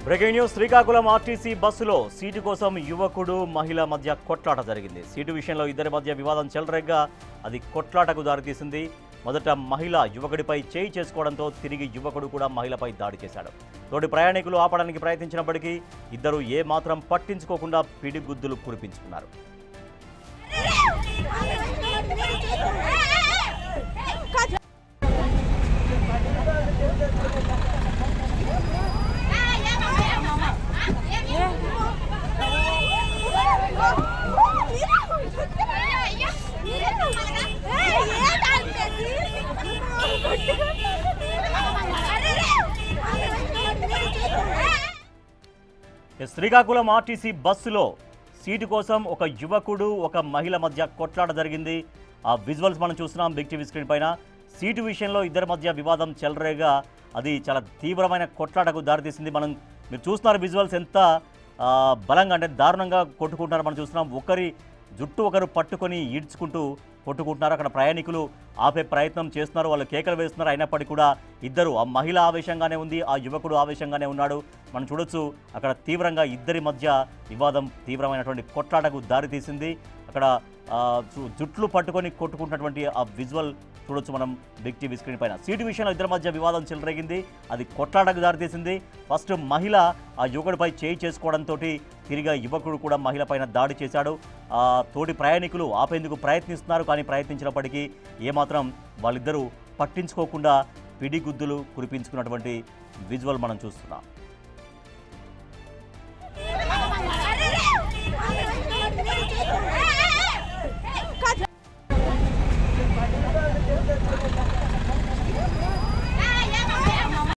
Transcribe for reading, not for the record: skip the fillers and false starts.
Breaking news Srikakulam RTC బస్సులో seat కోసం యువకుడు మహిళ మధ్య కొట్లాట జరిగింది. సీటు విషయంలో ఇద్దరి మధ్య వివాదం చెలరేగ్గా అది కొట్లాటకు దారితీసింది. మొదట మహిళ యువకుడిపై చేయి చేసుకోవడంతో తిరిగి యువకుడు కూడా మహిళపై దాడి చేశాడు. తోటి ప్రయాణికులు ఆపడానికి ప్రయత్నించినప్పటికీ ఇద్దరు ఏ మాత్రం పట్టించుకోకుండా పిడిగుద్దులు కురిపించుకున్నారు. శ్రీకాకుళం ఆర్టీసీ బస్సులో సీటు కోసం ఒక యువకుడు ఒక మహిళ మధ్య కొట్లాట జరిగింది. ఆ విజువల్స్ మనం చూస్తున్నాం బిగ్ టీవీ స్క్రీన్ పైన. సీటు విషయంలో ఇద్దరి మధ్య వివాదం చెలరేగా అది చాలా తీవ్రమైన కొట్లాటకు దారితీసింది. మీరు చూస్తున్నారు విజువల్స్ ఎంత బలంగా అంటే దారుణంగా కొట్టుకుంటున్నారు మనం చూస్తున్నాం. ఒకరి జుట్టు ఒకరు పట్టుకొని ఈడ్చుకుంటూ కొట్టుకుంటున్నారు. అక్కడ ప్రయాణికులు ఆపే ప్రయత్నం చేస్తున్నారు, వాళ్ళు కేకలు వేస్తున్నారు. అయినప్పటికీ కూడా ఇద్దరు, ఆ మహిళ ఆవేశంగానే ఉంది, ఆ యువకుడు ఆవేశంగానే ఉన్నాడు. మనం చూడొచ్చు అక్కడ తీవ్రంగా ఇద్దరి మధ్య వివాదం తీవ్రమైనటువంటి కొట్లాటకు దారితీసింది. అక్కడ జుట్లు పట్టుకొని కొట్టుకుంటున్నటువంటి ఆ విజువల్ చూడొచ్చు మనం బిగ్ టీవీ స్క్రీన్ పైన. సీటు విషయంలో ఇద్దరి మధ్య వివాదం చెలరేగింది, అది కొట్లాటకు దారితీసింది. ఫస్ట్ మహిళ ఆ యువకుడిపై చేయి చేసుకోవడంతో తిరిగి యువకుడు కూడా మహిళ పైన దాడి చేశాడు. తోటి ప్రయాణికులు ఆపేందుకు ప్రయత్నిస్తున్నారు, కానీ ప్రయత్నించినప్పటికీ ఏమాత్రం వాళ్ళిద్దరూ పట్టించుకోకుండా పిడిగుద్దులు కురిపించుకున్నటువంటి విజువల్ మనం చూస్తున్నాం.